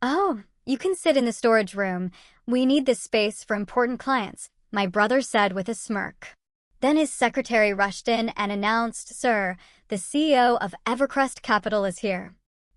Oh, you can sit in the storage room. We need this space for important clients, my brother said with a smirk. Then his secretary rushed in and announced, "Sir, the CEO of Evercrest Capital is here."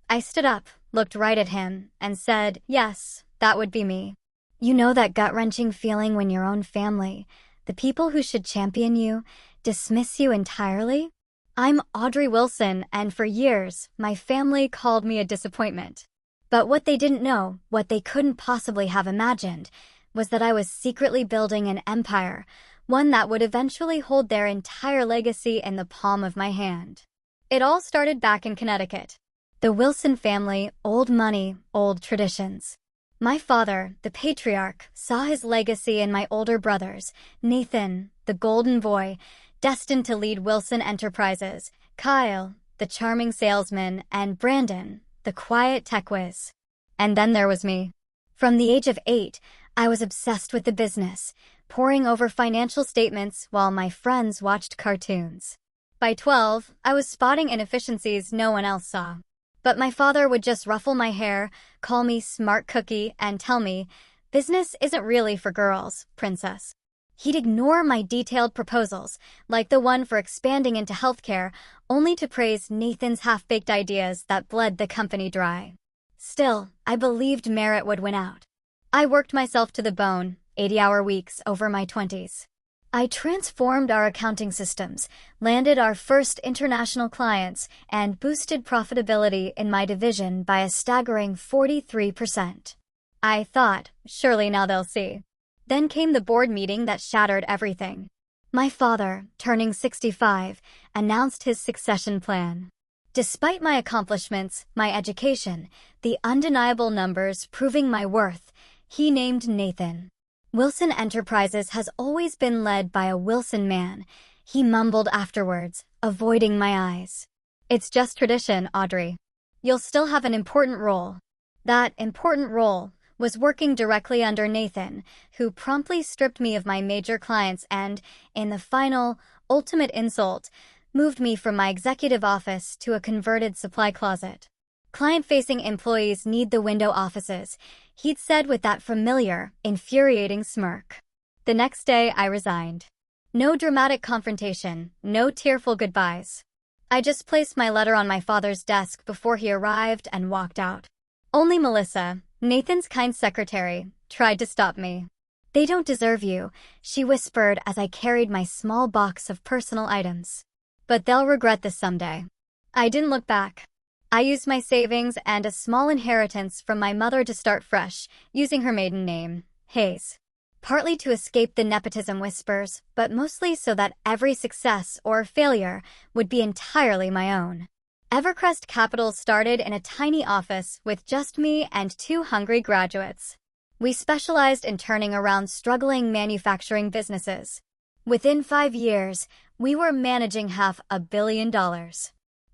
I stood up, looked right at him, and said, "Yes, that would be me." You know that gut-wrenching feeling when your own family, the people who should champion you, dismiss you entirely? I'm Audrey Wilson, and for years, my family called me a disappointment. But what they didn't know, what they couldn't possibly have imagined, was that I was secretly building an empire, one that would eventually hold their entire legacy in the palm of my hand. It all started back in Connecticut. The Wilson family, old money, old traditions. My father, the patriarch, saw his legacy in my older brothers, Nathan, the golden boy, destined to lead Wilson Enterprises, Kyle, the charming salesman, and Brandon, the quiet tech whiz. And then there was me. From the age of 8, I was obsessed with the business, poring over financial statements while my friends watched cartoons. By 12, I was spotting inefficiencies no one else saw. But my father would just ruffle my hair, call me smart cookie, and tell me, "Business isn't really for girls, princess." He'd ignore my detailed proposals, like the one for expanding into healthcare, only to praise Nathan's half-baked ideas that bled the company dry. Still, I believed merit would win out. I worked myself to the bone, 80-hour weeks over my 20s. I transformed our accounting systems, landed our first international clients, and boosted profitability in my division by a staggering 43%. I thought, surely now they'll see. Then came the board meeting that shattered everything. My father, turning 65, announced his succession plan. Despite my accomplishments, my education, the undeniable numbers proving my worth, he named Nathan. Wilson Enterprises has always been led by a Wilson man, he mumbled afterwards, avoiding my eyes. It's just tradition, Audrey. You'll still have an important role. That important role was working directly under Nathan, who promptly stripped me of my major clients and, in the final, ultimate insult, moved me from my executive office to a converted supply closet. Client-facing employees need the window offices, he'd said with that familiar, infuriating smirk. The next day, I resigned. No dramatic confrontation, no tearful goodbyes. I just placed my letter on my father's desk before he arrived and walked out. Only Melissa, Nathan's kind secretary, tried to stop me. "They don't deserve you," she whispered as I carried my small box of personal items. "But they'll regret this someday." I didn't look back. I used my savings and a small inheritance from my mother to start fresh, using her maiden name, Hayes. Partly to escape the nepotism whispers, but mostly so that every success or failure would be entirely my own. Evercrest Capital started in a tiny office with just me and 2 hungry graduates. We specialized in turning around struggling manufacturing businesses. Within 5 years, we were managing $500 million.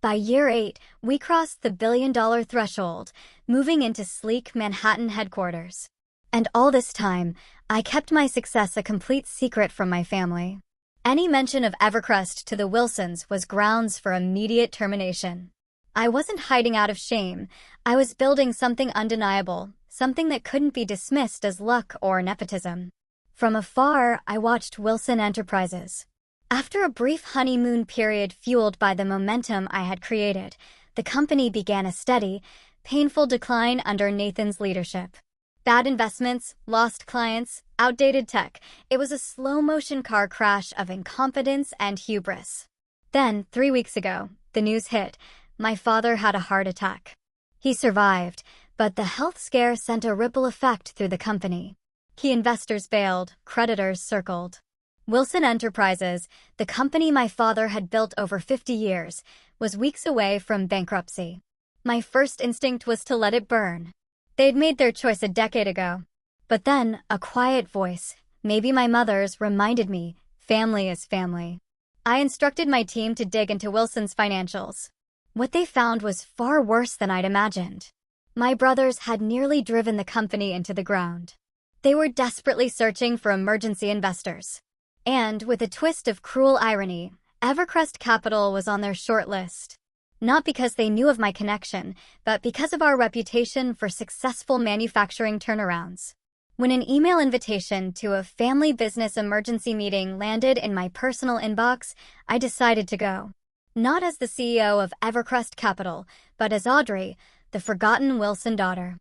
By year 8, we crossed the billion-dollar threshold, moving into sleek Manhattan headquarters. And all this time, I kept my success a complete secret from my family. Any mention of Evercrest to the Wilsons was grounds for immediate termination. I wasn't hiding out of shame. I was building something undeniable, something that couldn't be dismissed as luck or nepotism. From afar, I watched Wilson Enterprises. After a brief honeymoon period fueled by the momentum I had created, the company began a steady, painful decline under Nathan's leadership. Bad investments, lost clients, outdated tech. It was a slow-motion car crash of incompetence and hubris. Then, 3 weeks ago, the news hit. My father had a heart attack. He survived, but the health scare sent a ripple effect through the company. Key investors bailed, creditors circled. Wilson Enterprises, the company my father had built over 50 years, was weeks away from bankruptcy. My first instinct was to let it burn. They'd made their choice a decade ago. But then, a quiet voice, maybe my mother's, reminded me, family is family. I instructed my team to dig into Wilson's financials. What they found was far worse than I'd imagined. My brothers had nearly driven the company into the ground. They were desperately searching for emergency investors. And, with a twist of cruel irony, Evercrest Capital was on their short list. Not because they knew of my connection, but because of our reputation for successful manufacturing turnarounds. When an email invitation to a family business emergency meeting landed in my personal inbox, I decided to go. Not as the CEO of Evercrest Capital, but as Audrey, the forgotten Wilson daughter.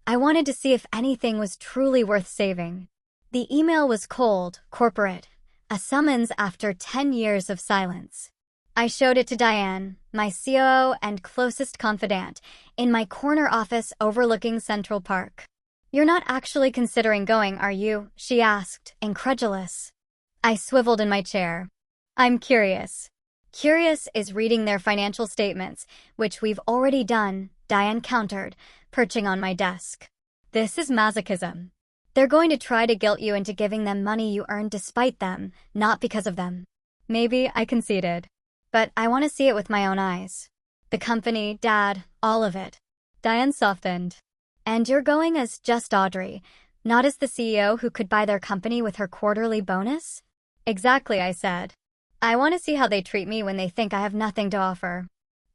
I wanted to see if anything was truly worth saving. The email was cold, corporate, a summons after 10 years of silence. I showed it to Diane, my COO and closest confidant, in my corner office overlooking Central Park. "You're not actually considering going, are you?" she asked, incredulous. I swiveled in my chair. "I'm curious." "Curious is reading their financial statements, which we've already done," Diane countered, perching on my desk. "This is masochism. They're going to try to guilt you into giving them money you earned despite them, not because of them." Maybe I conceded. But I want to see it with my own eyes. The company, Dad, all of it. Diane softened. "And you're going as just Audrey, not as the CEO who could buy their company with her quarterly bonus?" "Exactly," I said. "I want to see how they treat me when they think I have nothing to offer."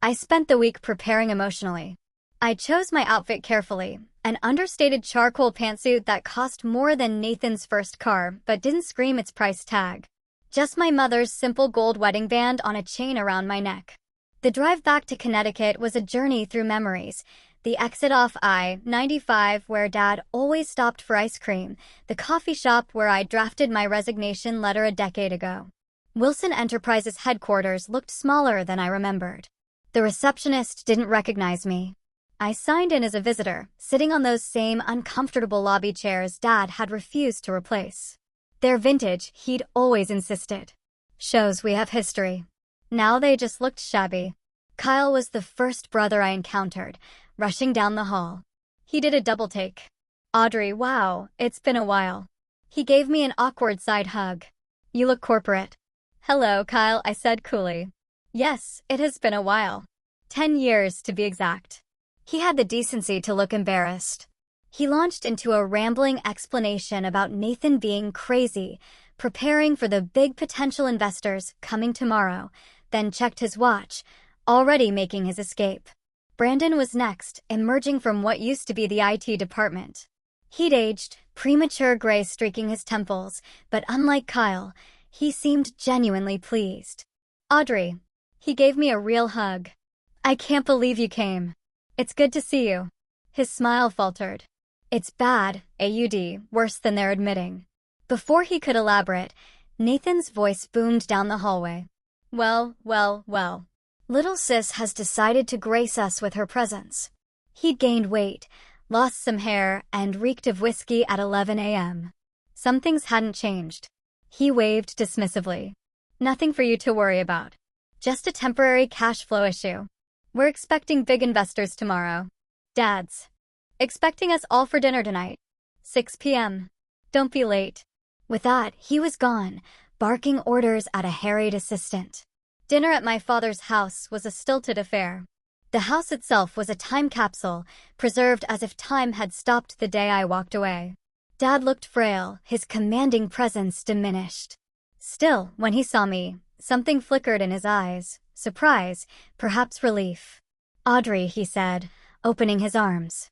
I spent the week preparing emotionally. I chose my outfit carefully, an understated charcoal pantsuit that cost more than Nathan's first car but didn't scream its price tag. Just my mother's simple gold wedding band on a chain around my neck. The drive back to Connecticut was a journey through memories. The exit off I-95 where Dad always stopped for ice cream, the coffee shop where I drafted my resignation letter a decade ago. Wilson Enterprises headquarters looked smaller than I remembered. The receptionist didn't recognize me. I signed in as a visitor, sitting on those same uncomfortable lobby chairs Dad had refused to replace. Their vintage, he'd always insisted. Shows we have history. Now they just looked shabby. Kyle was the first brother I encountered, rushing down the hall. He did a double take. "Audrey, wow, it's been a while." He gave me an awkward side hug. "You look corporate." "Hello, Kyle," I said coolly. "Yes, it has been a while. 10 years, to be exact." He had the decency to look embarrassed. He launched into a rambling explanation about Nathan being crazy, preparing for the big potential investors coming tomorrow, then checked his watch, already making his escape. Brandon was next, emerging from what used to be the IT department. He'd aged, premature gray streaking his temples, but unlike Kyle, he seemed genuinely pleased. "Audrey." He gave me a real hug. "I can't believe you came. It's good to see you." His smile faltered. "It's bad, AUD, worse than they're admitting." Before he could elaborate, Nathan's voice boomed down the hallway. Well. Little sis has decided to grace us with her presence." He'd gained weight, lost some hair, and reeked of whiskey at 11 a.m. Some things hadn't changed. He waved dismissively. "Nothing for you to worry about. Just a temporary cash flow issue. We're expecting big investors tomorrow. Dad's expecting us all for dinner tonight. 6 p.m. Don't be late." With that, he was gone, barking orders at a harried assistant. Dinner at my father's house was a stilted affair. The house itself was a time capsule, preserved as if time had stopped the day I walked away. Dad looked frail, his commanding presence diminished. Still, when he saw me, something flickered in his eyes. Surprise, perhaps relief. "Audrey," he said, opening his arms.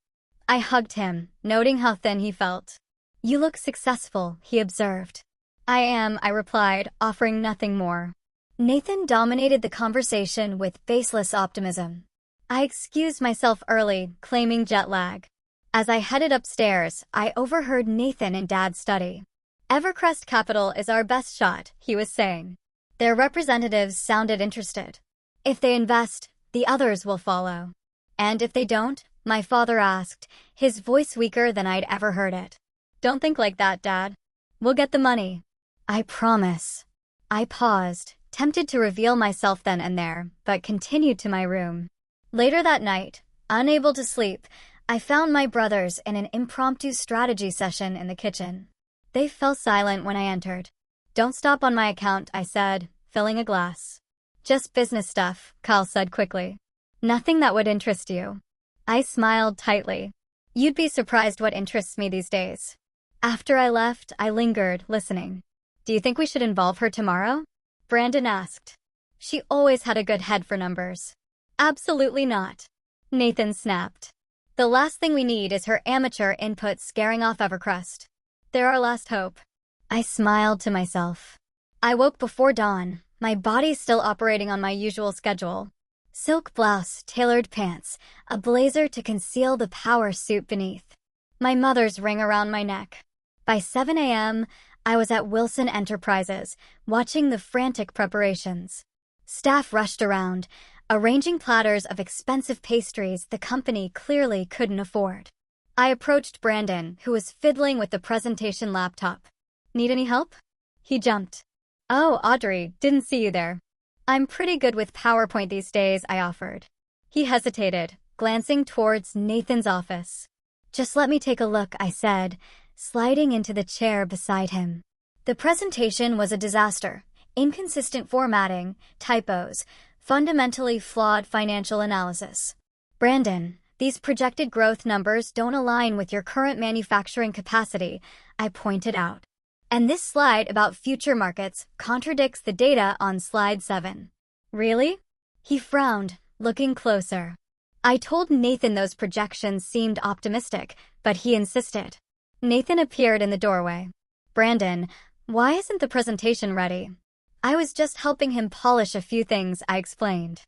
I hugged him, noting how thin he felt. "You look successful," he observed. "I am," I replied, offering nothing more. Nathan dominated the conversation with baseless optimism. I excused myself early, claiming jet lag. As I headed upstairs, I overheard Nathan in Dad's study. "Evercrest Capital is our best shot," he was saying. Their representatives sounded interested. "If they invest, the others will follow." "And if they don't?" my father asked, his voice weaker than I'd ever heard it. "Don't think like that, Dad. We'll get the money." "I promise." I paused, tempted to reveal myself then and there, but continued to my room. Later that night, unable to sleep, I found my brothers in an impromptu strategy session in the kitchen. They fell silent when I entered. "Don't stop on my account," I said, filling a glass. "Just business stuff," Kyle said quickly. "Nothing that would interest you." I smiled tightly. "You'd be surprised what interests me these days." After I left, I lingered, listening. "Do you think we should involve her tomorrow?" Brandon asked. She always had a good head for numbers. Absolutely not. Nathan snapped. The last thing we need is her amateur input scaring off Evercrest. They're our last hope. I smiled to myself. I woke before dawn, my body still operating on my usual schedule. Silk blouse, tailored pants, a blazer to conceal the power suit beneath. My mother's ring around my neck. By 7 a.m., I was at Wilson Enterprises, watching the frantic preparations. Staff rushed around, arranging platters of expensive pastries the company clearly couldn't afford. I approached Brandon, who was fiddling with the presentation laptop. Need any help? He jumped. Oh, Audrey, didn't see you there. I'm pretty good with PowerPoint these days, I offered. He hesitated, glancing towards Nathan's office. Just let me take a look, I said, sliding into the chair beside him. The presentation was a disaster. Inconsistent formatting, typos, fundamentally flawed financial analysis. Brandon, these projected growth numbers don't align with your current manufacturing capacity, I pointed out. And this slide about future markets contradicts the data on slide 7. Really? He frowned, looking closer. I told Nathan those projections seemed optimistic, but he insisted. Nathan appeared in the doorway. Brandon, why isn't the presentation ready? I was just helping him polish a few things, I explained.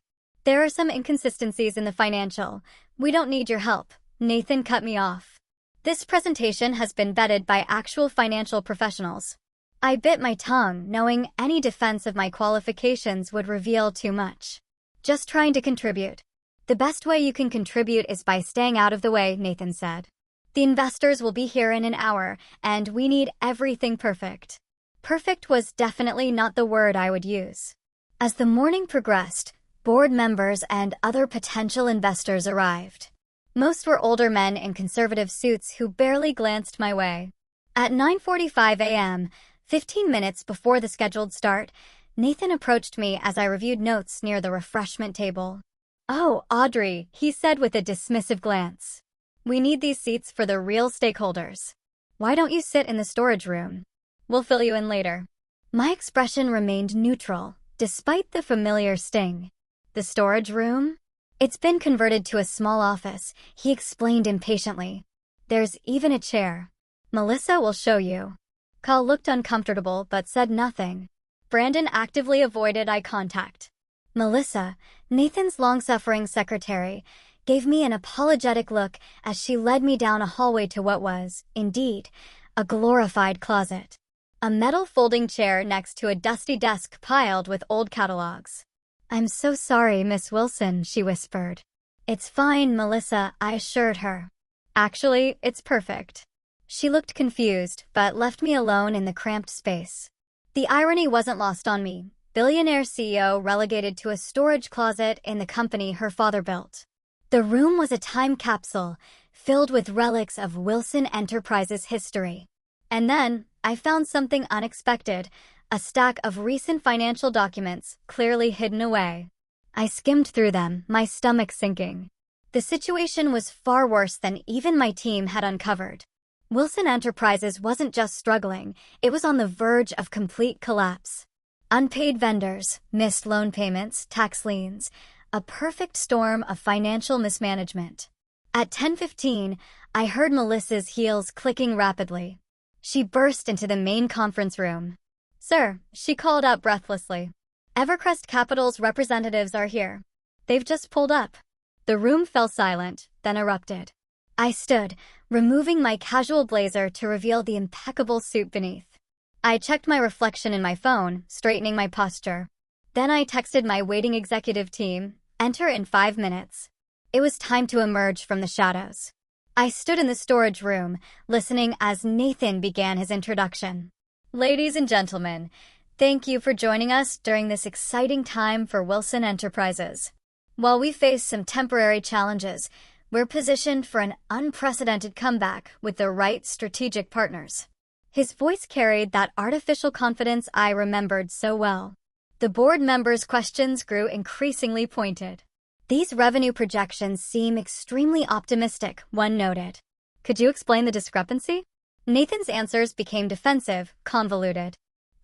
There are some inconsistencies in the financial. We don't need your help. Nathan cut me off. This presentation has been vetted by actual financial professionals. I bit my tongue, knowing any defense of my qualifications would reveal too much. Just trying to contribute. The best way you can contribute is by staying out of the way, Nathan said. The investors will be here in an hour, and we need everything perfect. Perfect was definitely not the word I would use. As the morning progressed, board members and other potential investors arrived. Most were older men in conservative suits who barely glanced my way. At 9:45 a.m., 15 minutes before the scheduled start, Nathan approached me as I reviewed notes near the refreshment table. Oh, Audrey, he said with a dismissive glance. We need these seats for the real stakeholders. Why don't you sit in the storage room? We'll fill you in later. My expression remained neutral, despite the familiar sting. The storage room? It's been converted to a small office, he explained impatiently. There's even a chair. Melissa will show you. Carl looked uncomfortable but said nothing. Brandon actively avoided eye contact. Melissa, Nathan's long-suffering secretary, gave me an apologetic look as she led me down a hallway to what was, indeed, a glorified closet. A metal folding chair next to a dusty desk piled with old catalogs. I'm so sorry, Miss Wilson, she whispered. It's fine, Melissa, I assured her. Actually, it's perfect. She looked confused, but left me alone in the cramped space. The irony wasn't lost on me. Billionaire CEO relegated to a storage closet in the company her father built. The room was a time capsule, filled with relics of Wilson Enterprises history. And then, I found something unexpected. A stack of recent financial documents, clearly hidden away. I skimmed through them, my stomach sinking. The situation was far worse than even my team had uncovered. Wilson Enterprises wasn't just struggling, it was on the verge of complete collapse. Unpaid vendors, missed loan payments, tax liens, a perfect storm of financial mismanagement. At 10:15, I heard Melissa's heels clicking rapidly. She burst into the main conference room. Sir, she called out breathlessly. Evercrest Capital's representatives are here. They've just pulled up. The room fell silent, then erupted. I stood, removing my casual blazer to reveal the impeccable suit beneath. I checked my reflection in my phone, straightening my posture. Then I texted my waiting executive team, enter in 5 minutes. It was time to emerge from the shadows. I stood in the storage room, listening as Nathan began his introduction. Ladies and gentlemen, thank you for joining us during this exciting time for Wilson Enterprises. While we face some temporary challenges, we're positioned for an unprecedented comeback with the right strategic partners. His voice carried that artificial confidence I remembered so well. The board members' questions grew increasingly pointed. These revenue projections seem extremely optimistic, one noted. Could you explain the discrepancy? Nathan's answers became defensive, convoluted.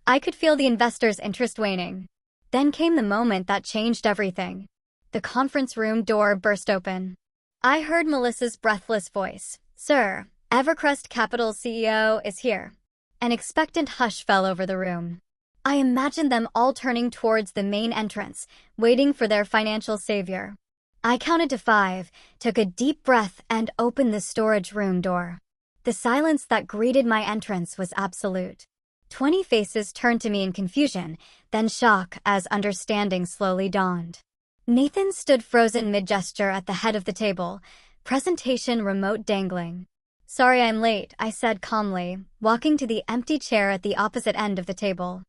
I could feel the investors' interest waning. Then came the moment that changed everything. the conference room door burst open. I heard Melissa's breathless voice. "Sir, Evercrest Capital CEO is here." An expectant hush fell over the room. I imagined them all turning towards the main entrance, waiting for their financial savior. I counted to 5, took a deep breath, and opened the storage room door. The silence that greeted my entrance was absolute. 20 faces turned to me in confusion, then shock as understanding slowly dawned. Nathan stood frozen mid-gesture at the head of the table, presentation remote dangling. "Sorry I'm late," I said calmly, walking to the empty chair at the opposite end of the table.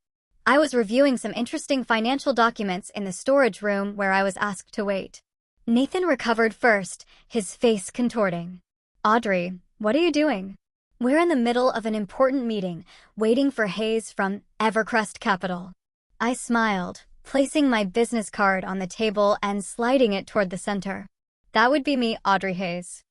I was reviewing some interesting financial documents in the storage room where I was asked to wait. Nathan recovered first, his face contorting. "Audrey, what are you doing?" "We're in the middle of an important meeting, waiting for Hayes from Evercrest Capital." I smiled, placing my business card on the table and sliding it toward the center. "That would be me, Audrey Hayes."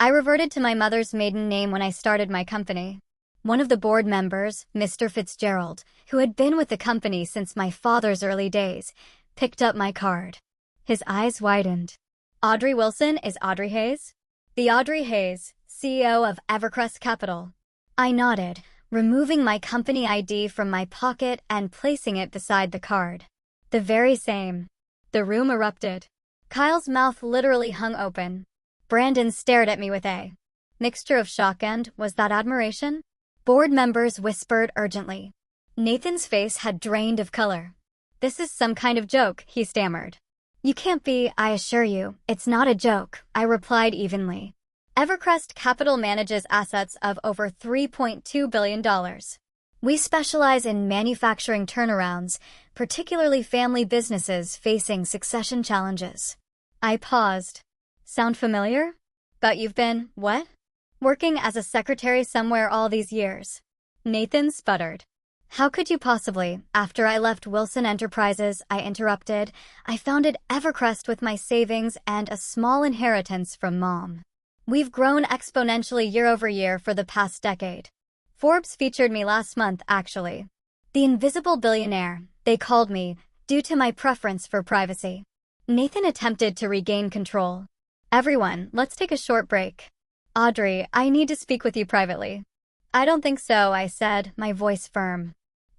I reverted to my mother's maiden name when I started my company. One of the board members, Mr. Fitzgerald, who had been with the company since my father's early days, picked up my card. His eyes widened. "Audrey Wilson is Audrey Hayes?" "The Audrey Hayes, CEO of Evercrest Capital." I nodded, removing my company ID from my pocket and placing it beside the card. "The very same." The room erupted. Kyle's mouth literally hung open. Brandon stared at me with a mixture of shock and, was that admiration? Board members whispered urgently. Nathan's face had drained of color. "This is some kind of joke," he stammered. "You can't be, I assure you. It's not a joke," I replied evenly. Evercrest Capital manages assets of over $3.2 billion. We specialize in manufacturing turnarounds, particularly family businesses facing succession challenges. I paused. "Sound familiar? But you've been, what? Working as a secretary somewhere all these years." Nathan sputtered. "How could you possibly? After I left Wilson Enterprises," I interrupted, "I founded Evercrest with my savings and a small inheritance from Mom. We've grown exponentially year over year for the past decade. Forbes featured me last month, actually. The invisible billionaire, they called me, due to my preference for privacy." Nathan attempted to regain control. "Everyone, let's take a short break. Audrey, I need to speak with you privately." "I don't think so," I said, my voice firm.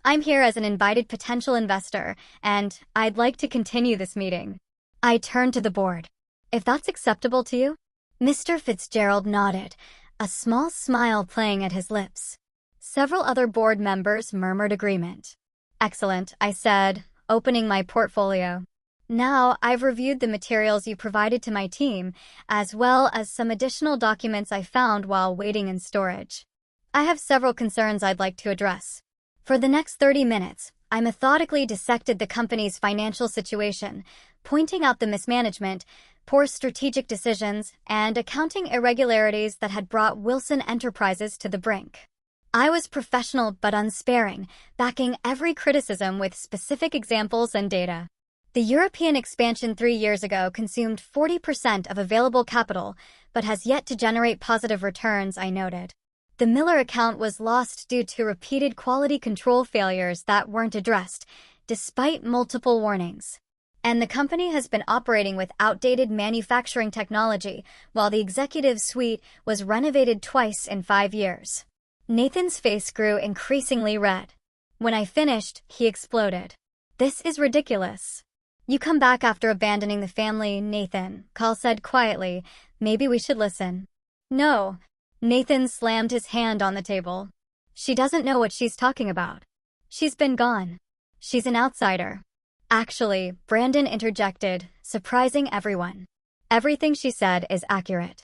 "I'm here as an invited potential investor, and I'd like to continue this meeting." I turned to the board. "If that's acceptable to you?" Mr. Fitzgerald nodded, a small smile playing at his lips. Several other board members murmured agreement. "Excellent," I said, opening my portfolio. "Now, I've reviewed the materials you provided to my team, as well as some additional documents I found while waiting in storage. I have several concerns I'd like to address." For the next 30 minutes, I methodically dissected the company's financial situation, pointing out the mismanagement, poor strategic decisions, and accounting irregularities that had brought Wilson Enterprises to the brink. I was professional but unsparing, backing every criticism with specific examples and data. The European expansion 3 years ago consumed 40% of available capital, but has yet to generate positive returns, I noted. The Miller account was lost due to repeated quality control failures that weren't addressed, despite multiple warnings. And the company has been operating with outdated manufacturing technology, while the executive suite was renovated twice in 5 years. Nathan's face grew increasingly red. When I finished, he exploded. "This is ridiculous." "You come back after abandoning the family, Nathan," Carl said quietly. "Maybe we should listen." "No." Nathan slammed his hand on the table. "She doesn't know what she's talking about. She's been gone. She's an outsider." "Actually," Brandon interjected, surprising everyone. "Everything she said is accurate.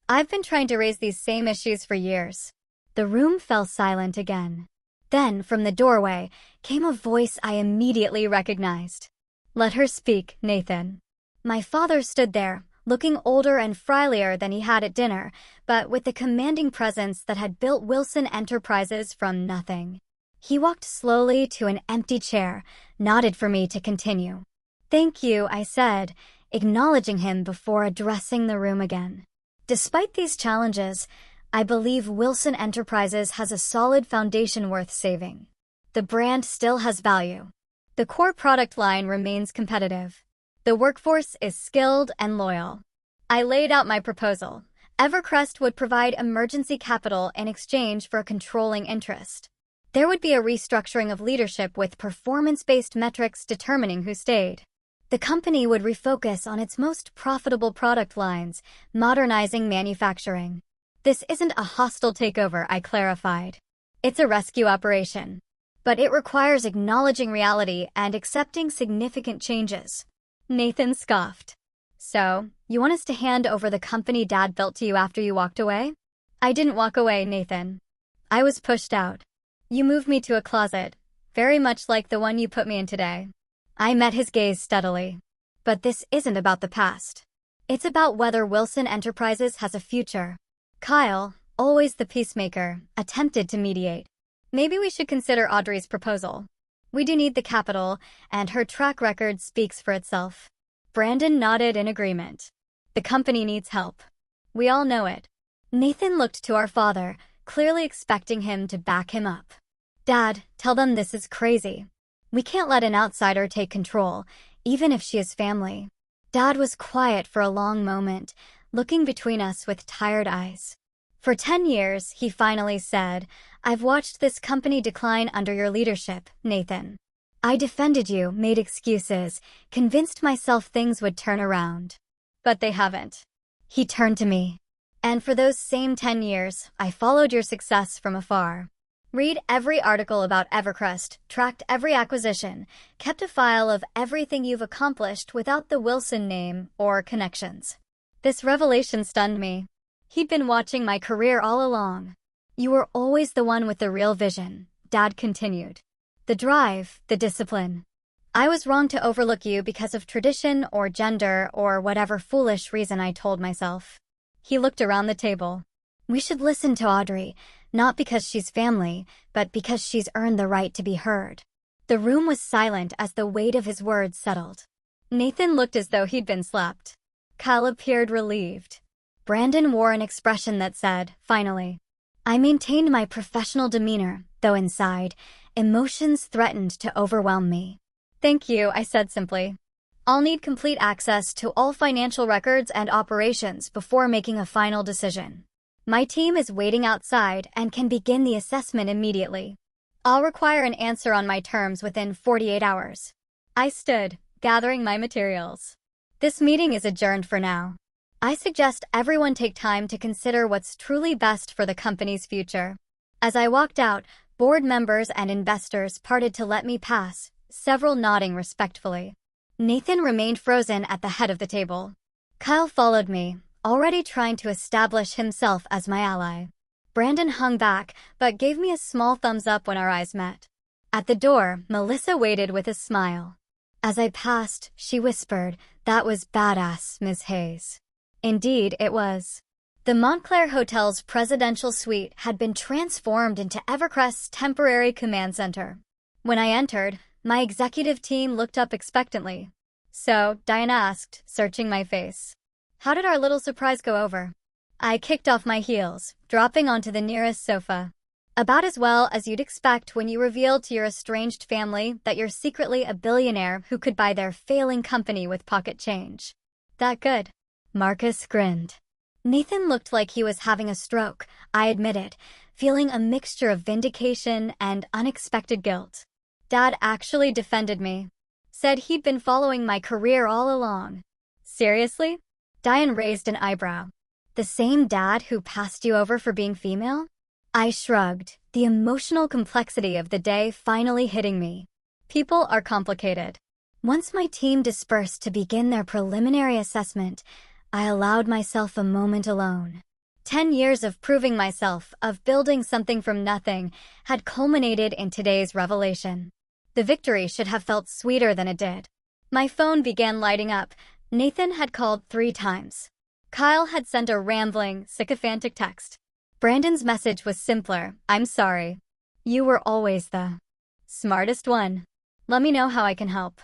I've been trying to raise these same issues for years." The room fell silent again. Then, from the doorway, came a voice I immediately recognized. "Let her speak, Nathan." My father stood there, looking older and frielier than he had at dinner, but with the commanding presence that had built Wilson Enterprises from nothing. He walked slowly to an empty chair, nodded for me to continue. "Thank you," I said, acknowledging him before addressing the room again. "Despite these challenges, I believe Wilson Enterprises has a solid foundation worth saving. The brand still has value. The core product line remains competitive. The workforce is skilled and loyal. I laid out my proposal. Evercrest would provide emergency capital in exchange for a controlling interest. There would be a restructuring of leadership with performance-based metrics determining who stayed. The company would refocus on its most profitable product lines, modernizing manufacturing. This isn't a hostile takeover, I clarified. It's a rescue operation. But it requires acknowledging reality and accepting significant changes. Nathan scoffed. So, you want us to hand over the company Dad built to you after you walked away? I didn't walk away, Nathan. I was pushed out. You moved me to a closet, very much like the one you put me in today. I met his gaze steadily. But this isn't about the past. It's about whether Wilson Enterprises has a future. Kyle, always the peacemaker, attempted to mediate. Maybe we should consider Audrey's proposal. We do need the capital, and her track record speaks for itself. Brandon nodded in agreement. The company needs help. We all know it. Nathan looked to our father, clearly expecting him to back him up. Dad, tell them this is crazy. We can't let an outsider take control, even if she is family. Dad was quiet for a long moment, looking between us with tired eyes. For 10 years, he finally said, I've watched this company decline under your leadership, Nathan. I defended you, made excuses, convinced myself things would turn around. But they haven't. He turned to me. And for those same 10 years, I followed your success from afar. Read every article about Evercrest, tracked every acquisition, kept a file of everything you've accomplished without the Wilson name or connections. This revelation stunned me. He'd been watching my career all along. You were always the one with the real vision, Dad continued. The drive, the discipline. I was wrong to overlook you because of tradition or gender or whatever foolish reason I told myself. He looked around the table. We should listen to Audrey, not because she's family, but because she's earned the right to be heard. The room was silent as the weight of his words settled. Nathan looked as though he'd been slapped. Kyle appeared relieved. Brandon wore an expression that said, finally. I maintained my professional demeanor, though inside, emotions threatened to overwhelm me. Thank you, I said simply. I'll need complete access to all financial records and operations before making a final decision. My team is waiting outside and can begin the assessment immediately. I'll require an answer on my terms within 48 hours. I stood, gathering my materials. This meeting is adjourned for now. I suggest everyone take time to consider what's truly best for the company's future. As I walked out, board members and investors parted to let me pass, several nodding respectfully. Nathan remained frozen at the head of the table. Kyle followed me, already trying to establish himself as my ally. Brandon hung back, but gave me a small thumbs up when our eyes met. At the door, Melissa waited with a smile. As I passed, she whispered, "That was badass, Ms. Hayes." Indeed, it was. The Montclair Hotel's presidential suite had been transformed into Evercrest's temporary command center. When I entered, my executive team looked up expectantly. So, Diana asked, searching my face. How did our little surprise go over? I kicked off my heels, dropping onto the nearest sofa. About as well as you'd expect when you reveal to your estranged family that you're secretly a billionaire who could buy their failing company with pocket change. That good. Marcus grinned. Nathan looked like he was having a stroke, I admitted, feeling a mixture of vindication and unexpected guilt. Dad actually defended me. Said he'd been following my career all along. Seriously? Diane raised an eyebrow. The same dad who passed you over for being female? I shrugged, the emotional complexity of the day finally hitting me. People are complicated. Once my team dispersed to begin their preliminary assessment, I allowed myself a moment alone. 10 years of proving myself, of building something from nothing, had culminated in today's revelation. The victory should have felt sweeter than it did. My phone began lighting up. Nathan had called 3 times. Kyle had sent a rambling, sycophantic text. Brandon's message was simpler. I'm sorry. You were always the smartest one. Let me know how I can help.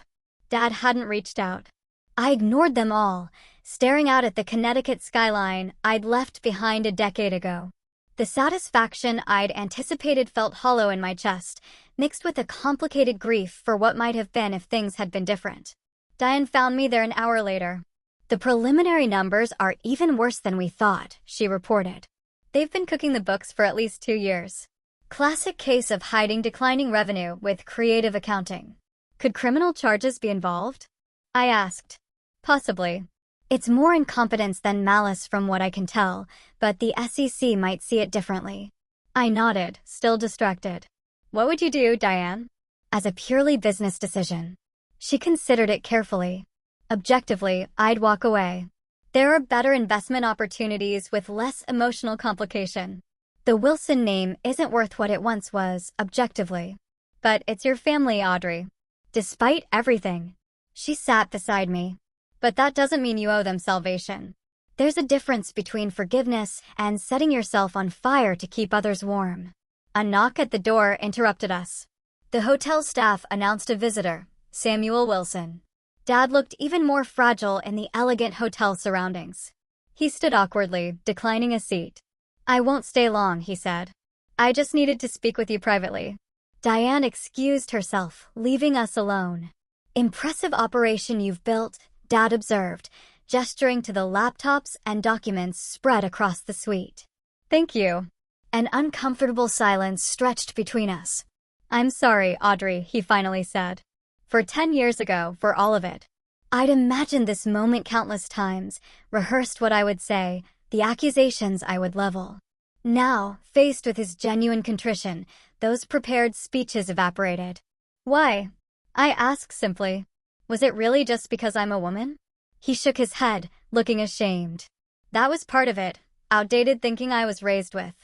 Dad hadn't reached out. I ignored them all, staring out at the Connecticut skyline I'd left behind a decade ago. The satisfaction I'd anticipated felt hollow in my chest, mixed with a complicated grief for what might have been if things had been different. Diane found me there an hour later. The preliminary numbers are even worse than we thought, she reported. They've been cooking the books for at least 2 years. Classic case of hiding declining revenue with creative accounting. Could criminal charges be involved? I asked. Possibly. It's more incompetence than malice from what I can tell, but the SEC might see it differently. I nodded, still distracted. What would you do, Diane? As a purely business decision. She considered it carefully. Objectively, I'd walk away. There are better investment opportunities with less emotional complication. The Wilson name isn't worth what it once was, objectively. But it's your family, Audrey. Despite everything. She sat beside me. But that doesn't mean you owe them salvation. There's a difference between forgiveness and setting yourself on fire to keep others warm. A knock at the door interrupted us. The hotel staff announced a visitor, Samuel Wilson. Dad looked even more fragile in the elegant hotel surroundings. He stood awkwardly, declining a seat. I won't stay long, he said. I just needed to speak with you privately. Diane excused herself, leaving us alone. Impressive operation you've built, Dad observed, gesturing to the laptops and documents spread across the suite. Thank you. An uncomfortable silence stretched between us. I'm sorry, Audrey, he finally said. For 10 years ago, for all of it. I'd imagined this moment countless times, rehearsed what I would say, the accusations I would level. Now, faced with his genuine contrition, those prepared speeches evaporated. Why? I asked simply. Was it really just because I'm a woman? He shook his head, looking ashamed. That was part of it, outdated thinking I was raised with.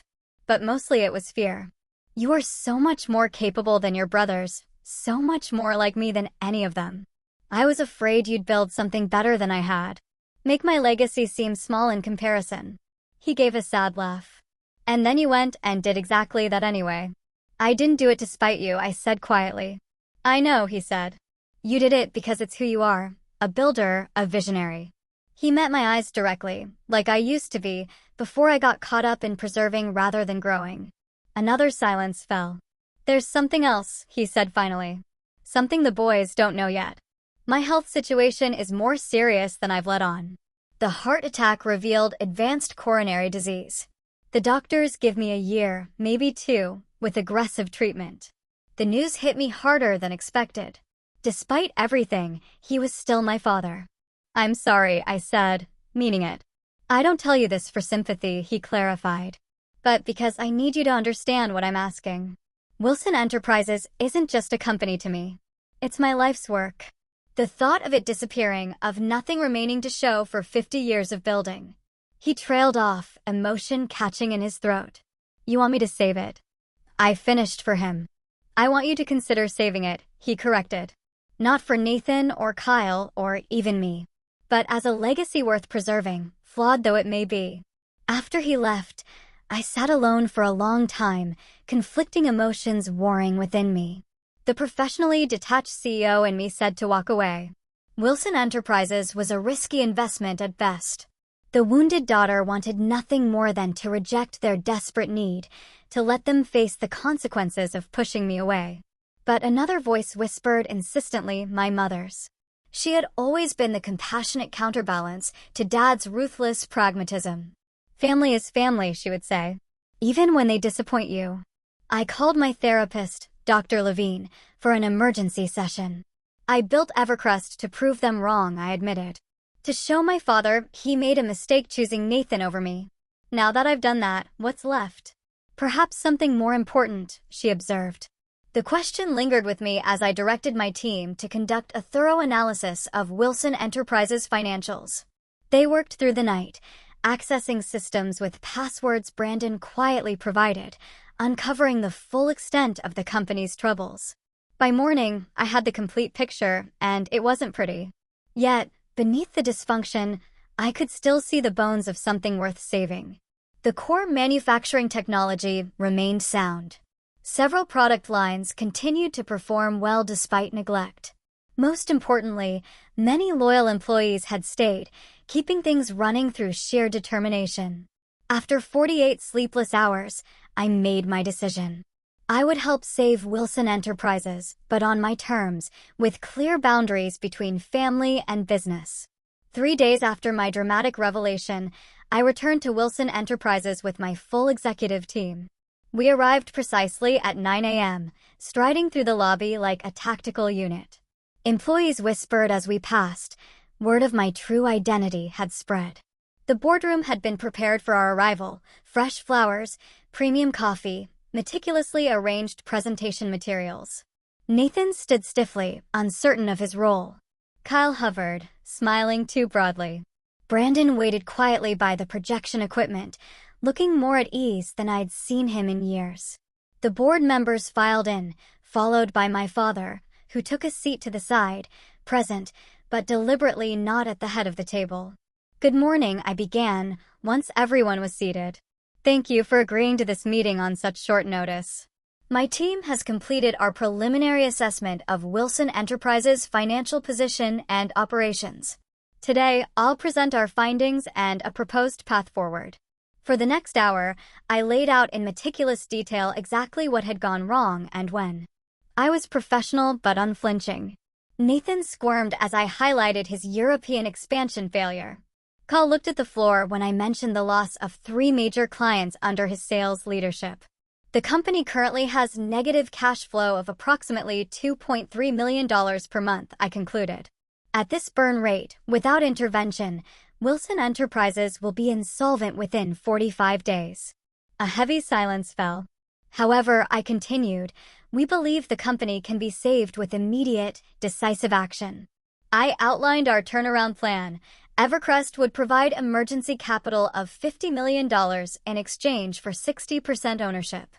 But mostly it was fear. You are so much more capable than your brothers, so much more like me than any of them. I was afraid you'd build something better than I had. Make my legacy seem small in comparison. He gave a sad laugh. And then you went and did exactly that anyway. I didn't do it to spite you, I said quietly. I know, he said. You did it because it's who you are, a builder, a visionary. He met my eyes directly, like I used to be, before I got caught up in preserving rather than growing. Another silence fell. There's something else, he said finally. Something the boys don't know yet. My health situation is more serious than I've let on. The heart attack revealed advanced coronary disease. The doctors give me a year, maybe 2, with aggressive treatment. The news hit me harder than expected. Despite everything, he was still my father. I'm sorry, I said, meaning it. I don't tell you this for sympathy, he clarified. But because I need you to understand what I'm asking. Wilson Enterprises isn't just a company to me. It's my life's work. The thought of it disappearing, of nothing remaining to show for 50 years of building. He trailed off, emotion catching in his throat. You want me to save it? I finished for him. I want you to consider saving it, he corrected. Not for Nathan or Kyle or even me, but as a legacy worth preserving, flawed though it may be. After he left, I sat alone for a long time, conflicting emotions warring within me. The professionally detached CEO in me said to walk away. Wilson Enterprises was a risky investment at best. The wounded daughter wanted nothing more than to reject their desperate need, to let them face the consequences of pushing me away. But another voice whispered insistently, my mother's. She had always been the compassionate counterbalance to Dad's ruthless pragmatism. Family is family, she would say, even when they disappoint you. I called my therapist, Dr. Levine, for an emergency session. I built Evercrest to prove them wrong, I admitted. To show my father he made a mistake choosing Nathan over me. Now that I've done that, what's left? Perhaps something more important, she observed. The question lingered with me as I directed my team to conduct a thorough analysis of Wilson Enterprises' financials. They worked through the night, accessing systems with passwords Brandon quietly provided, uncovering the full extent of the company's troubles. By morning, I had the complete picture, and it wasn't pretty. Yet, beneath the dysfunction, I could still see the bones of something worth saving. The core manufacturing technology remained sound. Several product lines continued to perform well despite neglect. Most importantly, many loyal employees had stayed, keeping things running through sheer determination. After 48 sleepless hours, I made my decision. I would help save Wilson Enterprises, but on my terms, with clear boundaries between family and business. 3 days after my dramatic revelation, I returned to Wilson Enterprises with my full executive team. We arrived precisely at 9 a.m., striding through the lobby like a tactical unit. Employees whispered as we passed. Word of my true identity had spread. The boardroom had been prepared for our arrival: fresh flowers, premium coffee, meticulously arranged presentation materials. Nathan stood stiffly, uncertain of his role. Kyle hovered, smiling too broadly. Brandon waited quietly by the projection equipment, looking more at ease than I'd seen him in years. The board members filed in, followed by my father, who took a seat to the side, present, but deliberately not at the head of the table. "Good morning," I began, once everyone was seated. "Thank you for agreeing to this meeting on such short notice. My team has completed our preliminary assessment of Wilson Enterprises' financial position and operations. Today, I'll present our findings and a proposed path forward." For the next hour, I laid out in meticulous detail exactly what had gone wrong and when. I was professional but unflinching. Nathan squirmed as I highlighted his European expansion failure. Kyle looked at the floor when I mentioned the loss of 3 major clients under his sales leadership. The company currently has negative cash flow of approximately $2.3 million per month, I concluded. At this burn rate, without intervention, Wilson Enterprises will be insolvent within 45 days. A heavy silence fell. However, I continued, we believe the company can be saved with immediate, decisive action. I outlined our turnaround plan. Evercrest would provide emergency capital of $50 million in exchange for 60% ownership.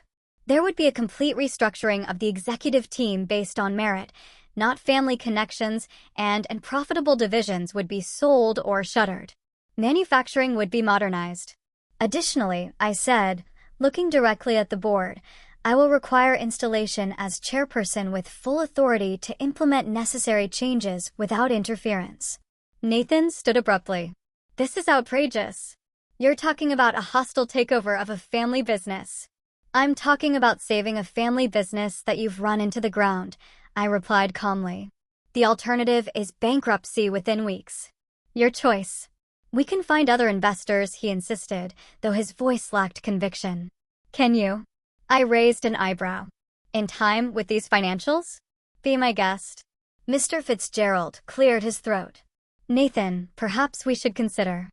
There would be a complete restructuring of the executive team based on merit, not family connections, and profitable divisions would be sold or shuttered. Manufacturing would be modernized. Additionally, I said, looking directly at the board, I will require installation as chairperson with full authority to implement necessary changes without interference. Nathan stood abruptly. "This is outrageous. You're talking about a hostile takeover of a family business." "I'm talking about saving a family business that you've run into the ground," I replied calmly. "The alternative is bankruptcy within weeks. Your choice." "We can find other investors," he insisted, though his voice lacked conviction. "Can you?" I raised an eyebrow. "In time with these financials?" "Be my guest." Mr. Fitzgerald cleared his throat. "Nathan, perhaps we should consider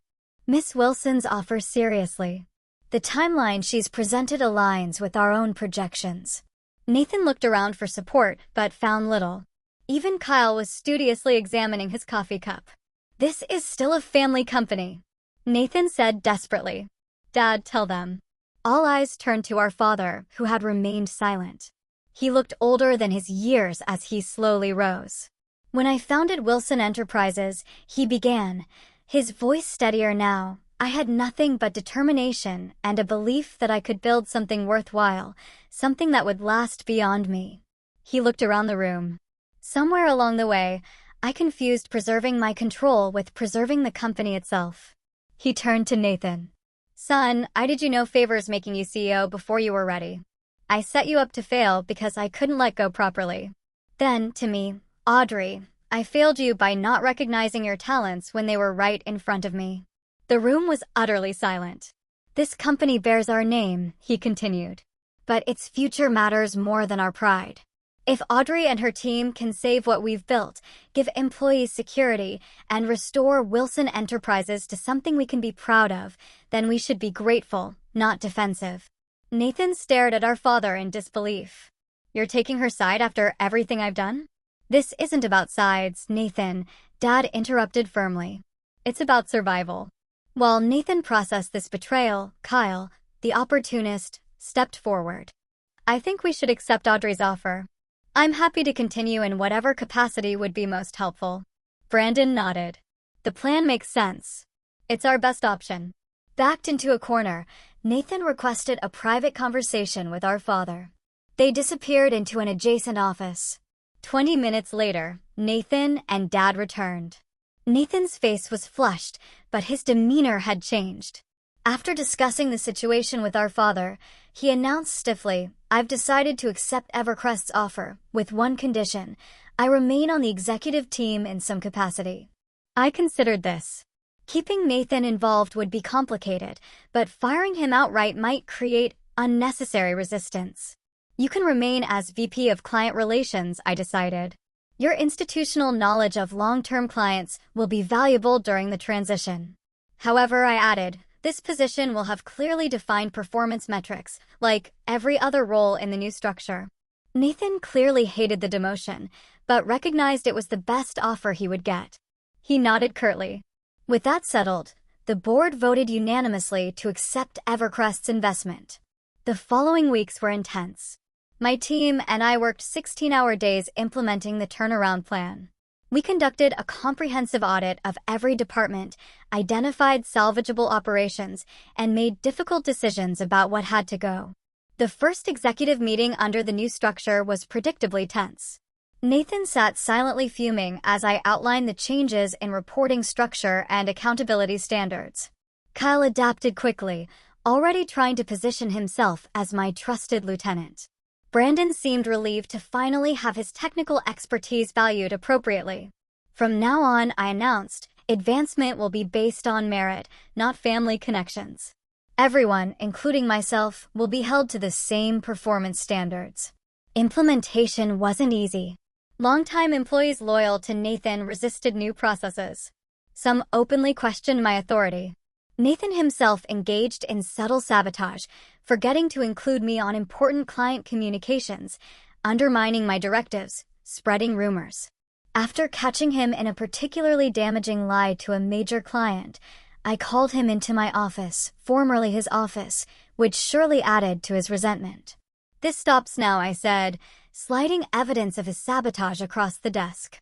Miss Wilson's offer seriously. The timeline she's presented aligns with our own projections." Nathan looked around for support, but found little. Even Kyle was studiously examining his coffee cup. "This is still a family company," Nathan said desperately. "Dad, tell them." All eyes turned to our father, who had remained silent. He looked older than his years as he slowly rose. "When I founded Wilson Enterprises," he began, his voice steadier now, "I had nothing but determination and a belief that I could build something worthwhile, something that would last beyond me." He looked around the room. Somewhere along the way, I confused preserving my control with preserving the company itself. He turned to Nathan. "Son, I did you no favors making you CEO before you were ready. I set you up to fail because I couldn't let go properly. Then, to me, Audrey, I failed you by not recognizing your talents when they were right in front of me." The room was utterly silent. "This company bears our name," he continued, "but its future matters more than our pride. If Audrey and her team can save what we've built, give employees security, and restore Wilson Enterprises to something we can be proud of, then we should be grateful, not defensive." Nathan stared at our father in disbelief. "You're taking her side after everything I've done?" "This isn't about sides, Nathan," Dad interrupted firmly. "It's about survival." While Nathan processed this betrayal, Kyle, the opportunist, stepped forward. "I think we should accept Audrey's offer. I'm happy to continue in whatever capacity would be most helpful." Brandon nodded. "The plan makes sense. It's our best option." Backed into a corner, Nathan requested a private conversation with our father. They disappeared into an adjacent office. 20 minutes later, Nathan and Dad returned. Nathan's face was flushed, but his demeanor had changed. After discussing the situation with our father, he announced stiffly, I've decided to accept Evercrest's offer, with one condition: I remain on the executive team in some capacity. I considered this. Keeping Nathan involved would be complicated, but firing him outright might create unnecessary resistance. You can remain as VP of Client Relations, I decided. Your institutional knowledge of long-term clients will be valuable during the transition. However, I added, this position will have clearly defined performance metrics, like every other role in the new structure. Nathan clearly hated the demotion, but recognized it was the best offer he would get. He nodded curtly. With that settled, the board voted unanimously to accept Evercrest's investment. The following weeks were intense. My team and I worked 16-hour days implementing the turnaround plan. We conducted a comprehensive audit of every department, identified salvageable operations, and made difficult decisions about what had to go. The first executive meeting under the new structure was predictably tense. Nathan sat silently fuming as I outlined the changes in reporting structure and accountability standards. Kyle adapted quickly, already trying to position himself as my trusted lieutenant. Brandon seemed relieved to finally have his technical expertise valued appropriately. From now on, I announced, advancement will be based on merit, not family connections. Everyone, including myself, will be held to the same performance standards. Implementation wasn't easy. Longtime employees loyal to Nathan resisted new processes. Some openly questioned my authority. Nathan himself engaged in subtle sabotage, forgetting to include me on important client communications, undermining my directives, spreading rumors. After catching him in a particularly damaging lie to a major client, I called him into my office, formerly his office, which surely added to his resentment. This stops now, I said, sliding evidence of his sabotage across the desk.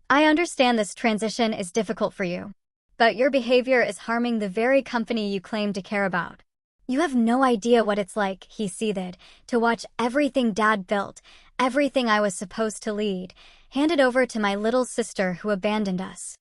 I understand this transition is difficult for you, but your behavior is harming the very company you claim to care about. You have no idea what it's like, he seethed, to watch everything Dad built, everything I was supposed to lead, handed over to my little sister who abandoned us.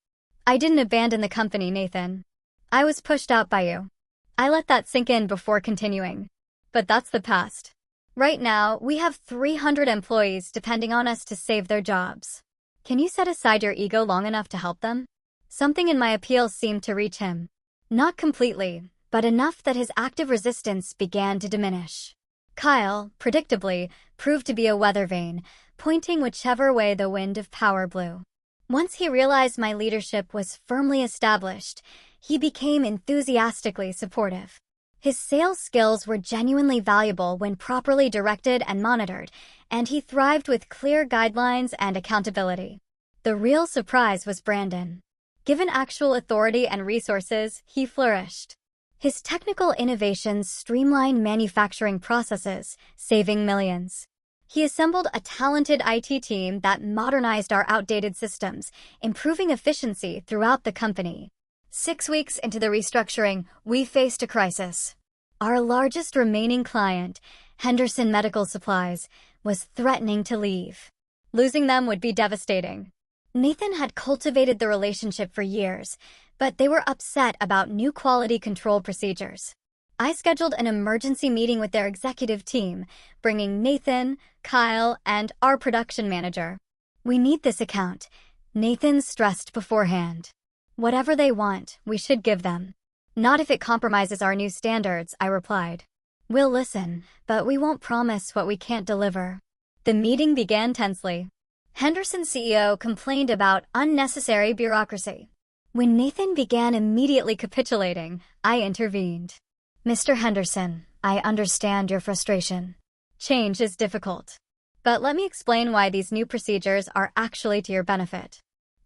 I didn't abandon the company, Nathan. I was pushed out by you. I let that sink in before continuing. But that's the past. Right now, we have 300 employees depending on us to save their jobs. Can you set aside your ego long enough to help them? Something in my appeal seemed to reach him. Not completely, but enough that his active resistance began to diminish. Kyle, predictably, proved to be a weather vane, pointing whichever way the wind of power blew. Once he realized my leadership was firmly established, he became enthusiastically supportive. His sales skills were genuinely valuable when properly directed and monitored, and he thrived with clear guidelines and accountability. The real surprise was Brandon. Given actual authority and resources, he flourished. His technical innovations streamlined manufacturing processes, saving millions. He assembled a talented IT team that modernized our outdated systems, improving efficiency throughout the company. 6 weeks into the restructuring, we faced a crisis. Our largest remaining client, Henderson Medical Supplies, was threatening to leave. Losing them would be devastating. Nathan had cultivated the relationship for years, but they were upset about new quality control procedures. I scheduled an emergency meeting with their executive team, bringing Nathan, Kyle, and our production manager. We need this account, Nathan stressed beforehand. Whatever they want, we should give them. Not if it compromises our new standards, I replied. We'll listen, but we won't promise what we can't deliver. The meeting began tensely. Henderson's CEO complained about unnecessary bureaucracy. When Nathan began immediately capitulating, I intervened. Mr. Henderson, I understand your frustration. Change is difficult. But let me explain why these new procedures are actually to your benefit.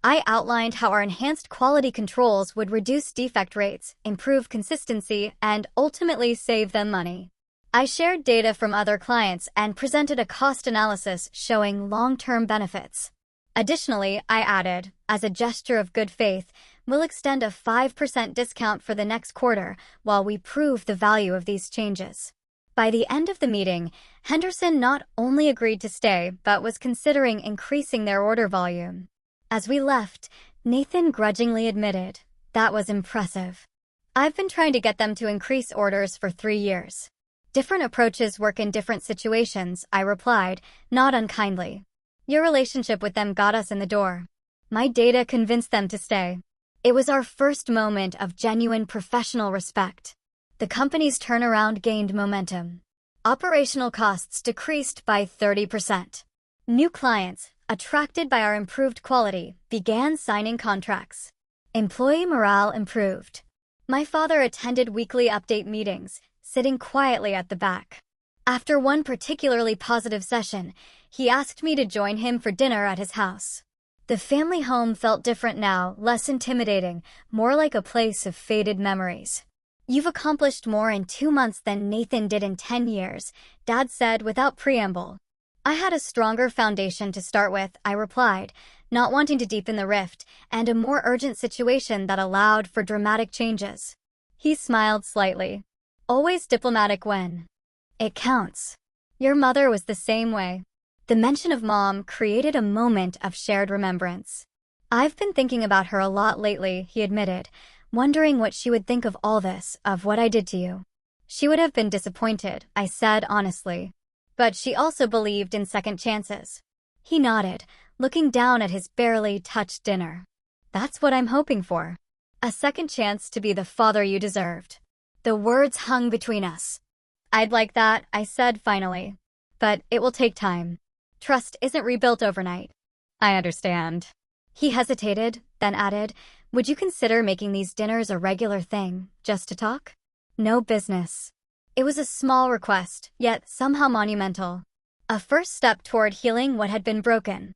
I outlined how our enhanced quality controls would reduce defect rates, improve consistency, and ultimately save them money. I shared data from other clients and presented a cost analysis showing long-term benefits. Additionally, I added, as a gesture of good faith, we'll extend a 5% discount for the next quarter while we prove the value of these changes. By the end of the meeting, Henderson not only agreed to stay, but was considering increasing their order volume. As we left, Nathan grudgingly admitted, that was impressive. I've been trying to get them to increase orders for 3 years. Different approaches work in different situations, I replied, not unkindly. Your relationship with them got us in the door. My data convinced them to stay. It was our first moment of genuine professional respect. The company's turnaround gained momentum. Operational costs decreased by 30%. New clients, attracted by our improved quality, began signing contracts. Employee morale improved. My father attended weekly update meetings, sitting quietly at the back. After one particularly positive session, he asked me to join him for dinner at his house. The family home felt different now, less intimidating, more like a place of faded memories. You've accomplished more in 2 months than Nathan did in 10 years, Dad said without preamble. I had a stronger foundation to start with, I replied, not wanting to deepen the rift, and a more urgent situation that allowed for dramatic changes. He smiled slightly. Always diplomatic when it counts. Your mother was the same way. The mention of Mom created a moment of shared remembrance. I've been thinking about her a lot lately, he admitted, wondering what she would think of all this, of what I did to you. She would have been disappointed, I said honestly. But she also believed in second chances. He nodded, looking down at his barely touched dinner. That's what I'm hoping for. A second chance to be the father you deserved. The words hung between us. I'd like that, I said finally. But it will take time. Trust isn't rebuilt overnight. I understand. He hesitated, then added, would you consider making these dinners a regular thing, just to talk? No business. It was a small request, yet somehow monumental. A first step toward healing what had been broken.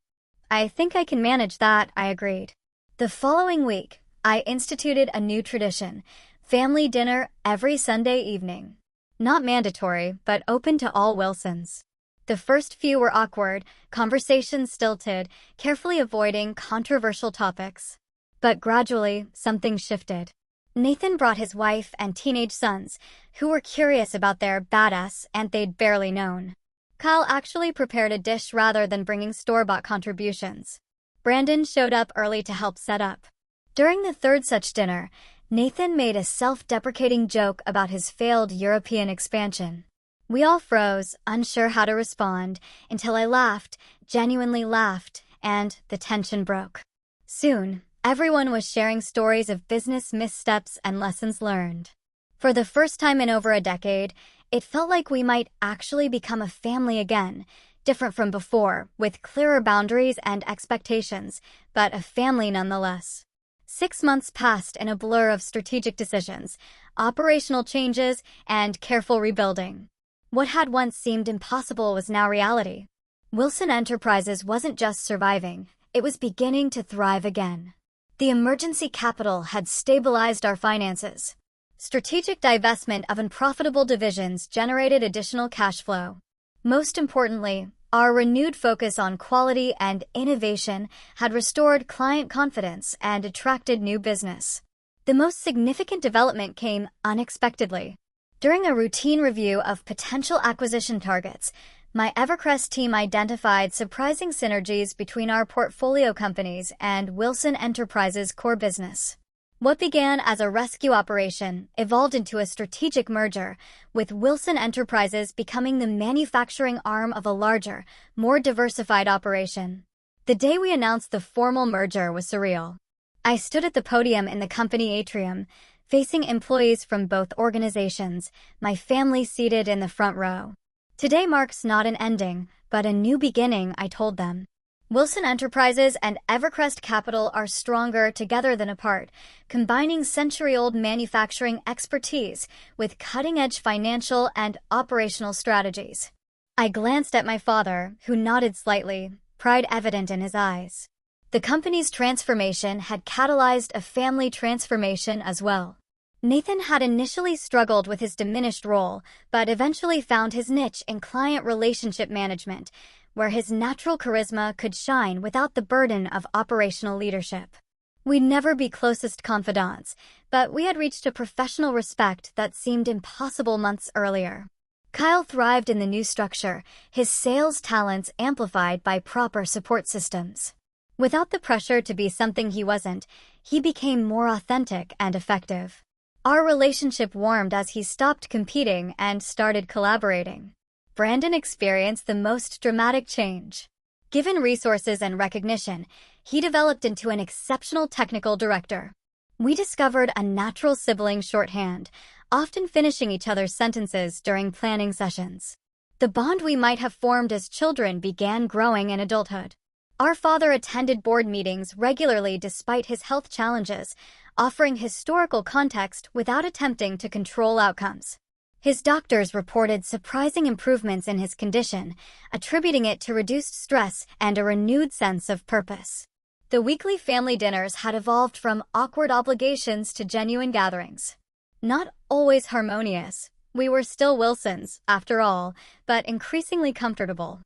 I think I can manage that, I agreed. The following week, I instituted a new tradition, family dinner every Sunday evening. Not mandatory, but open to all Wilsons. The first few were awkward, conversations stilted, carefully avoiding controversial topics. But gradually, something shifted. Nathan brought his wife and teenage sons, who were curious about their badass aunt they'd barely known. Kyle actually prepared a dish rather than bringing store-bought contributions. Brandon showed up early to help set up. During the third such dinner, Nathan made a self-deprecating joke about his failed European expansion. We all froze, unsure how to respond, until I laughed, genuinely laughed, and the tension broke. Soon, everyone was sharing stories of business missteps and lessons learned. For the first time in over a decade, it felt like we might actually become a family again, different from before, with clearer boundaries and expectations, but a family nonetheless. 6 months passed in a blur of strategic decisions, operational changes, and careful rebuilding. What had once seemed impossible was now reality. Wilson Enterprises wasn't just surviving, it was beginning to thrive again. The emergency capital had stabilized our finances. Strategic divestment of unprofitable divisions generated additional cash flow. Most importantly, our renewed focus on quality and innovation had restored client confidence and attracted new business. The most significant development came unexpectedly. During a routine review of potential acquisition targets, my Evercrest team identified surprising synergies between our portfolio companies and Wilson Enterprises' core business. What began as a rescue operation evolved into a strategic merger, with Wilson Enterprises becoming the manufacturing arm of a larger, more diversified operation. The day we announced the formal merger was surreal. I stood at the podium in the company atrium, facing employees from both organizations, my family seated in the front row. Today marks not an ending, but a new beginning, I told them. Wilson Enterprises and Evercrest Capital are stronger together than apart, combining century-old manufacturing expertise with cutting-edge financial and operational strategies. I glanced at my father, who nodded slightly, pride evident in his eyes. The company's transformation had catalyzed a family transformation as well. Nathan had initially struggled with his diminished role, but eventually found his niche in client relationship management, where his natural charisma could shine without the burden of operational leadership. We'd never be closest confidants, but we had reached a professional respect that seemed impossible months earlier. Kyle thrived in the new structure, his sales talents amplified by proper support systems. Without the pressure to be something he wasn't, he became more authentic and effective. Our relationship warmed as he stopped competing and started collaborating. Brandon experienced the most dramatic change. Given resources and recognition, he developed into an exceptional technical director. We discovered a natural sibling shorthand, often finishing each other's sentences during planning sessions. The bond we might have formed as children began growing in adulthood. Our father attended board meetings regularly despite his health challenges, offering historical context without attempting to control outcomes. His doctors reported surprising improvements in his condition, attributing it to reduced stress and a renewed sense of purpose. The weekly family dinners had evolved from awkward obligations to genuine gatherings. Not always harmonious. We were still Wilsons, after all, but increasingly comfortable.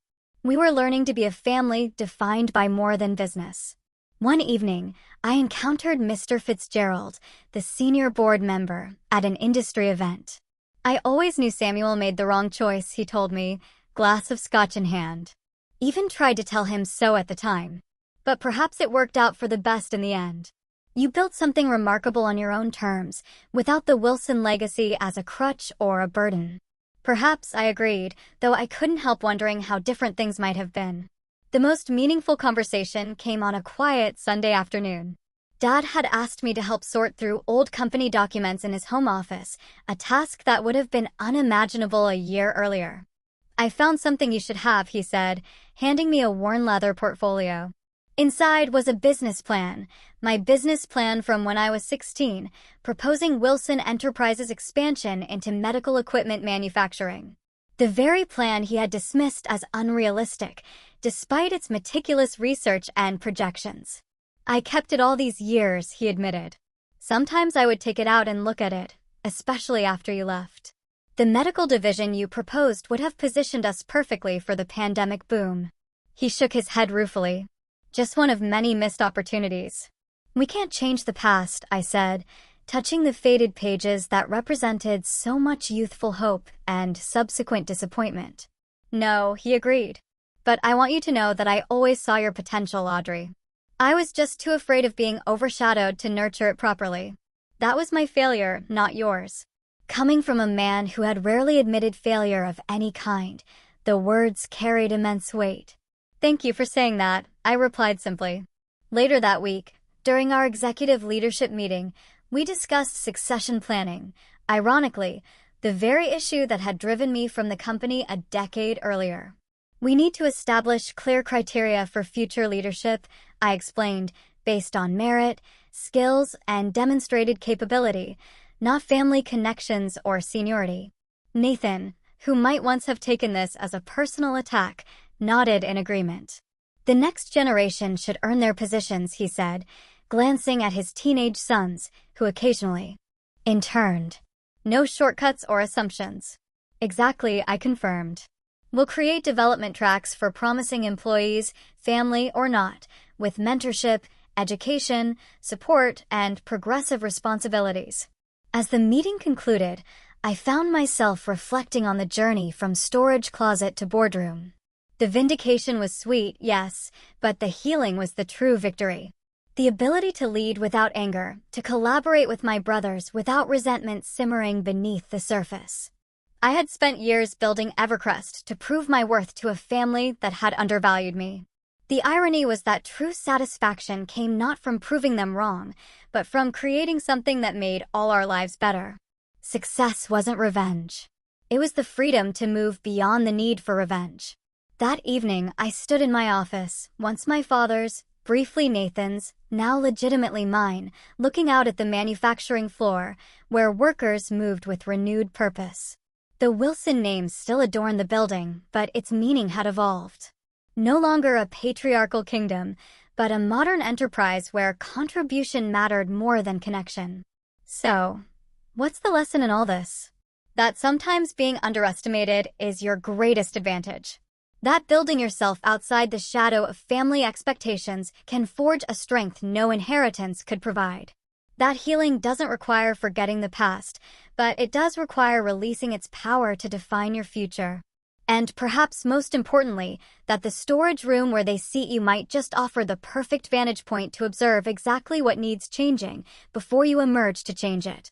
We were learning to be a family defined by more than business. One evening, I encountered Mr. Fitzgerald, the senior board member, at an industry event. I always knew Samuel made the wrong choice, he told me, glass of scotch in hand. Even tried to tell him so at the time. But perhaps it worked out for the best in the end. You built something remarkable on your own terms, without the Wilson legacy as a crutch or a burden. Perhaps, I agreed, though I couldn't help wondering how different things might have been. The most meaningful conversation came on a quiet Sunday afternoon. Dad had asked me to help sort through old company documents in his home office, a task that would have been unimaginable a year earlier. I found something you should have, he said, handing me a worn leather portfolio. Inside was a business plan, my business plan from when I was 16, proposing Wilson Enterprises' expansion into medical equipment manufacturing. The very plan he had dismissed as unrealistic, despite its meticulous research and projections. I kept it all these years, he admitted. Sometimes I would take it out and look at it, especially after you left. The medical division you proposed would have positioned us perfectly for the pandemic boom. He shook his head ruefully. Just one of many missed opportunities. We can't change the past, I said, touching the faded pages that represented so much youthful hope and subsequent disappointment. No, he agreed. But I want you to know that I always saw your potential, Audrey. I was just too afraid of being overshadowed to nurture it properly. That was my failure, not yours. Coming from a man who had rarely admitted failure of any kind, the words carried immense weight. Thank you for saying that, I replied simply. Later that week, during our executive leadership meeting, we discussed succession planning, ironically, the very issue that had driven me from the company a decade earlier. We need to establish clear criteria for future leadership, I explained, based on merit, skills, and demonstrated capability, not family connections or seniority. Nathan, who might once have taken this as a personal attack, nodded in agreement. The next generation should earn their positions, he said, glancing at his teenage sons, who occasionally interned. No shortcuts or assumptions. Exactly, I confirmed. We'll create development tracks for promising employees, family or not, with mentorship, education, support, and progressive responsibilities. As the meeting concluded, I found myself reflecting on the journey from storage closet to boardroom. The vindication was sweet, yes, but the healing was the true victory. The ability to lead without anger, to collaborate with my brothers without resentment simmering beneath the surface. I had spent years building Evercrest to prove my worth to a family that had undervalued me. The irony was that true satisfaction came not from proving them wrong, but from creating something that made all our lives better. Success wasn't revenge. It was the freedom to move beyond the need for revenge. That evening, I stood in my office, once my father's, briefly Nathan's, now legitimately mine, looking out at the manufacturing floor, where workers moved with renewed purpose. The Wilson name still adorned the building, but its meaning had evolved. No longer a patriarchal kingdom, but a modern enterprise where contribution mattered more than connection. So, what's the lesson in all this? That sometimes being underestimated is your greatest advantage. That building yourself outside the shadow of family expectations can forge a strength no inheritance could provide. That healing doesn't require forgetting the past, but it does require releasing its power to define your future. And perhaps most importantly, that the storage room where they seat you might just offer the perfect vantage point to observe exactly what needs changing before you emerge to change it.